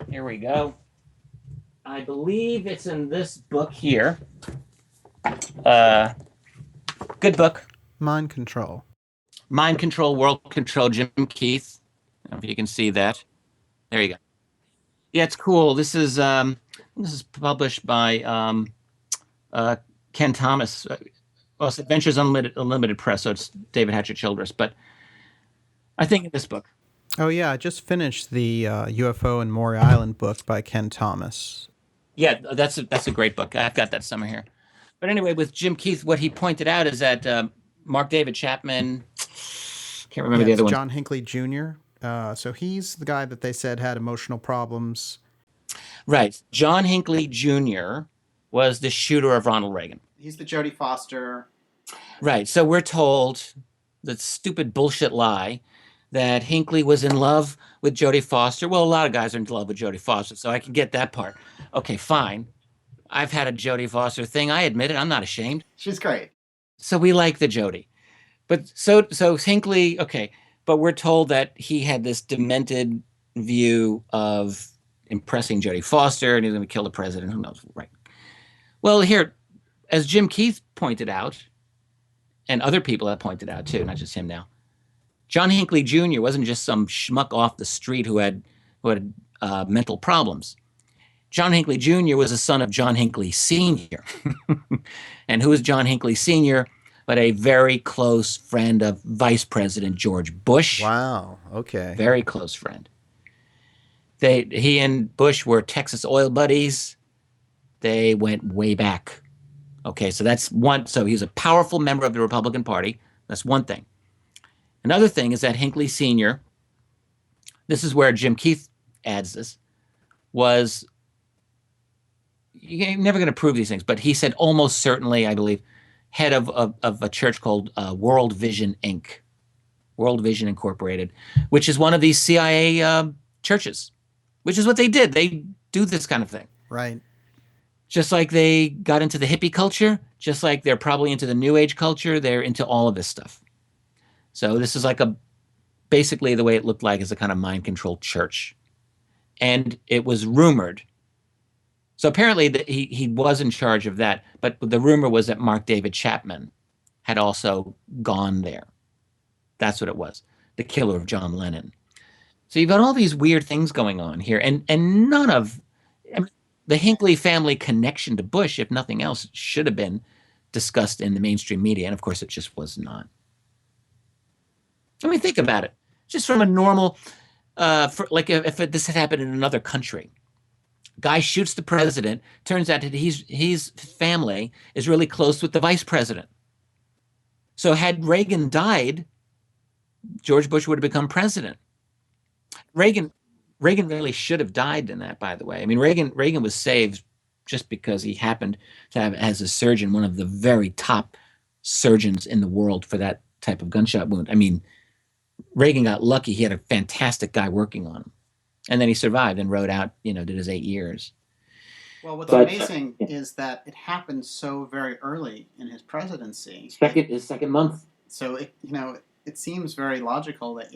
Here we go. I believe it's in this book here. Good book. Mind control. Mind Control, World Control, Jim Keith. I don't know if you can see that. There you go. Yeah, it's cool. This is published by Ken Thomas. Well, it's Adventures Unlimited Press, so it's David Hatcher Childress. But I think in this book. Oh, yeah. I just finished the UFO and Maury Island book by Ken Thomas. Yeah, that's a great book. I've got that somewhere here. But anyway, with Jim Keith, what he pointed out is that Mark David Chapman, can't remember the other one. John Hinckley Jr. So he's the guy that they said had emotional problems. Right. John Hinckley Jr. was the shooter of Ronald Reagan. He's the Jodie Foster. Right. So we're told the stupid bullshit lie that Hinckley was in love with Jodie Foster. Well, a lot of guys are in love with Jodie Foster, so I can get that part. Okay, fine. I've had a Jodie Foster thing. I admit it. I'm not ashamed. She's great. So we like the Jodie. But so Hinckley, okay, but we're told that he had this demented view of impressing Jodie Foster and he's going to kill the president. Who knows? Right. Well, here, as Jim Keith pointed out, and other people have pointed out too, not just him now, John Hinckley Jr. wasn't just some schmuck off the street who had mental problems. John Hinckley Jr. was a son of John Hinckley Sr. And who is John Hinckley Sr.? But a very close friend of Vice President George Bush. Wow. Okay. Very close friend. He and Bush were Texas oil buddies. They went way back. Okay, so that's one. So he was a powerful member of the Republican Party. That's one thing. Another thing is that Hinckley Sr., this is where Jim Keith adds this, was, you're never going to prove these things, but he said almost certainly, I believe, head of a church called World Vision Inc., World Vision Incorporated, which is one of these CIA churches, which is what they did. They do this kind of thing. Right. Just like they got into the hippie culture, just like they're probably into the New Age culture, they're into all of this stuff. So this is like basically the way it looked like is a kind of mind-controlled church. And it was rumored. So apparently he was in charge of that, but the rumor was that Mark David Chapman had also gone there. That's what it was, the killer of John Lennon. So you've got all these weird things going on here, and none of the Hinckley family connection to Bush, if nothing else, should have been discussed in the mainstream media, and of course it just was not. I mean, think about it. Just from a normal, if this had happened in another country. Guy shoots the president. Turns out that his family is really close with the vice president. So had Reagan died, George Bush would have become president. Reagan really should have died in that, by the way. I mean, Reagan was saved just because he happened to have, as a surgeon, one of the very top surgeons in the world for that type of gunshot wound. I mean, Reagan got lucky. He had a fantastic guy working on him. And then he survived and rode out, did his 8 years. Well, what's amazing is that it happened so very early in his presidency. His second month. So, it seems very logical that,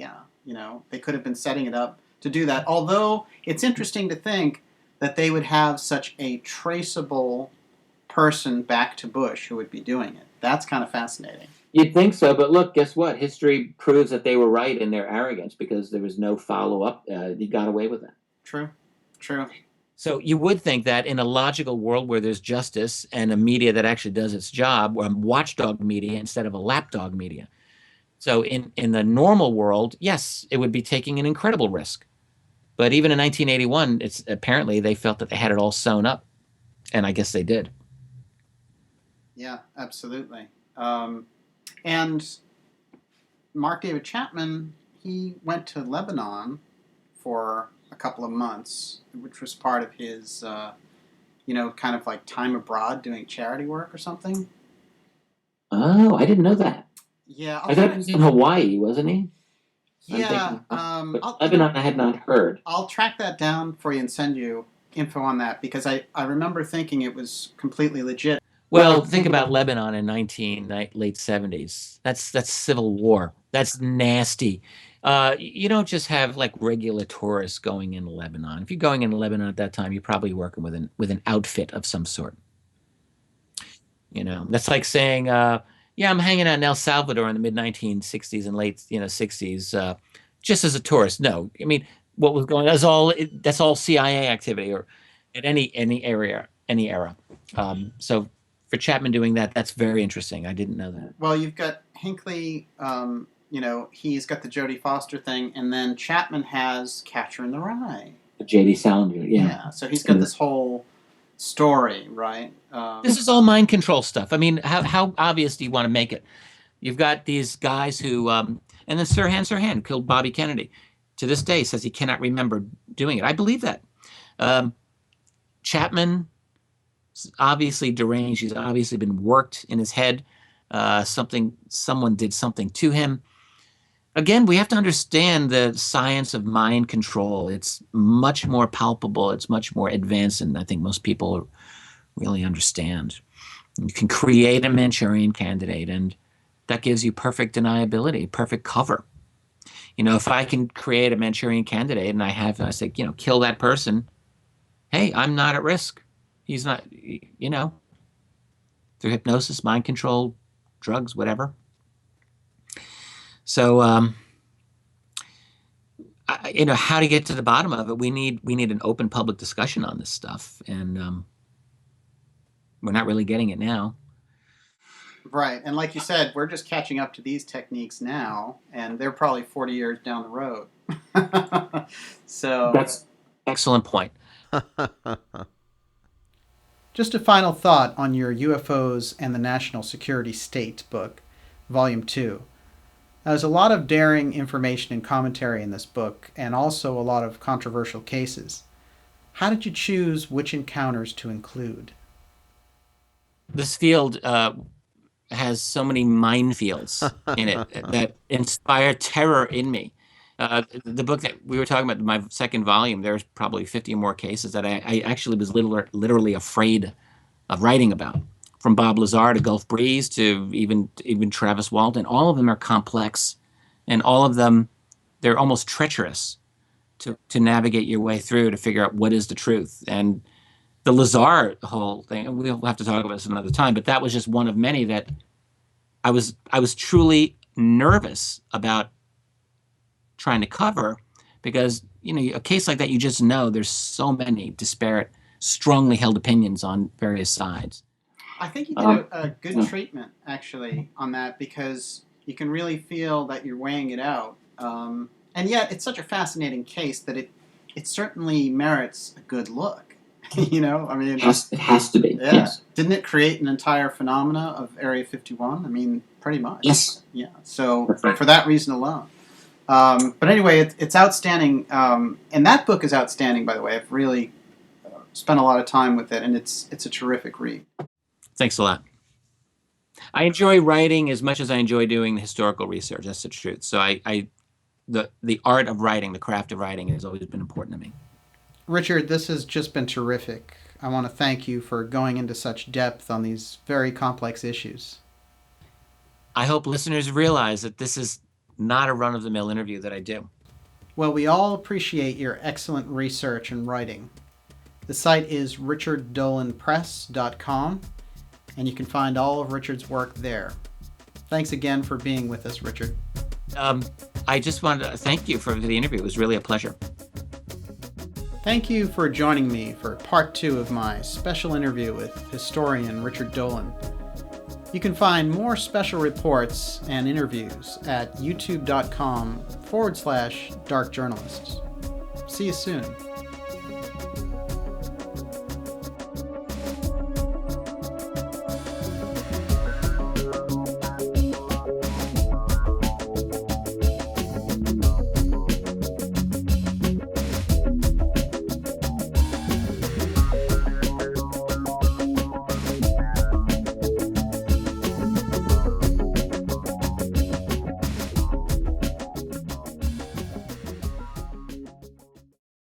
they could have been setting it up to do that. Although it's interesting to think that they would have such a traceable person back to Bush who would be doing it. That's kind of fascinating. You'd think so, but look, guess what? History proves that they were right in their arrogance because there was no follow-up. He got away with it. True. So you would think that in a logical world where there's justice and a media that actually does its job, or a watchdog media instead of a lapdog media. So in the normal world, yes, it would be taking an incredible risk. But even in 1981, it's apparently they felt that they had it all sewn up. And I guess they did. Yeah, absolutely. And Mark David Chapman, he went to Lebanon for a couple of months, which was part of his, kind of like time abroad doing charity work or something. Oh, I didn't know that. Yeah. I thought he was in Hawaii, wasn't he? Yeah. Lebanon I had not heard. I'll track that down for you and send you info on that? Because I remember thinking it was completely legit. Well, think about Lebanon in late 70s. That's civil war. That's nasty. You don't just have like regular tourists going into Lebanon. If you're going into Lebanon at that time, you're probably working with an outfit of some sort. That's like saying, yeah, I'm hanging out in El Salvador in the mid 1960s and late 60s, just as a tourist. No, I mean what was going that's all CIA activity or at any era. So for Chapman doing that, that's very interesting. I didn't know that. Well, you've got Hinckley. He's got the Jodie Foster thing, and then Chapman has Catcher in the Rye. J.D. Salinger, yeah. So he's got this whole story, right? This is all mind control stuff. I mean, how obvious do you want to make it? You've got these guys who, and then Sirhan killed Bobby Kennedy. To this day, says he cannot remember doing it. I believe that. Chapman is obviously deranged. He's obviously been worked in his head. Someone did something to him. Again, we have to understand the science of mind control. It's much more palpable. It's much more advanced than I think most people really understand. You can create a Manchurian Candidate, and that gives you perfect deniability, perfect cover. If I can create a Manchurian Candidate and I say, kill that person, hey, I'm not at risk. He's not, through hypnosis, mind control, drugs, whatever. So, how to get to the bottom of it? We need an open public discussion on this stuff, and we're not really getting it now. Right, and like you said, we're just catching up to these techniques now, and they're probably 40 years down the road. So that's excellent point. Just a final thought on your UFOs and the National Security State book, Volume 2. There's a lot of daring information and commentary in this book, and also a lot of controversial cases. How did you choose which encounters to include? This field has so many minefields in it that inspire terror in me. The book that we were talking about, my second volume, there's probably 50 more cases that I actually was literally afraid of writing about. From Bob Lazar to Gulf Breeze to even Travis Walton, all of them are complex, and all of them, they're almost treacherous to navigate your way through to figure out what is the truth. And the Lazar whole thing, and we'll have to talk about this another time, but that was just one of many that I was truly nervous about trying to cover, because a case like that, you just know there's so many disparate, strongly held opinions on various sides. I think you did a good treatment, actually, on that, because you can really feel that you're weighing it out. And yet, it's such a fascinating case that it certainly merits a good look. I mean... It has to be, yeah. yes. Didn't it create an entire phenomena of Area 51? I mean, pretty much. Yes. Yeah, so for that reason alone. But anyway, it's outstanding. And that book is outstanding, by the way. I've really spent a lot of time with it, and it's a terrific read. Thanks a lot. I enjoy writing as much as I enjoy doing the historical research. That's the truth. So the art of writing, the craft of writing has always been important to me. Richard, this has just been terrific. I want to thank you for going into such depth on these very complex issues. I hope listeners realize that this is not a run-of-the-mill interview that I do. Well, we all appreciate your excellent research and writing. The site is richarddolanpress.com, and you can find all of Richard's work there. Thanks again for being with us, Richard. I just wanted to thank you for the interview. It was really a pleasure. Thank you for joining me for part 2 of my special interview with historian Richard Dolan. You can find more special reports and interviews at youtube.com/darkjournalists. See you soon.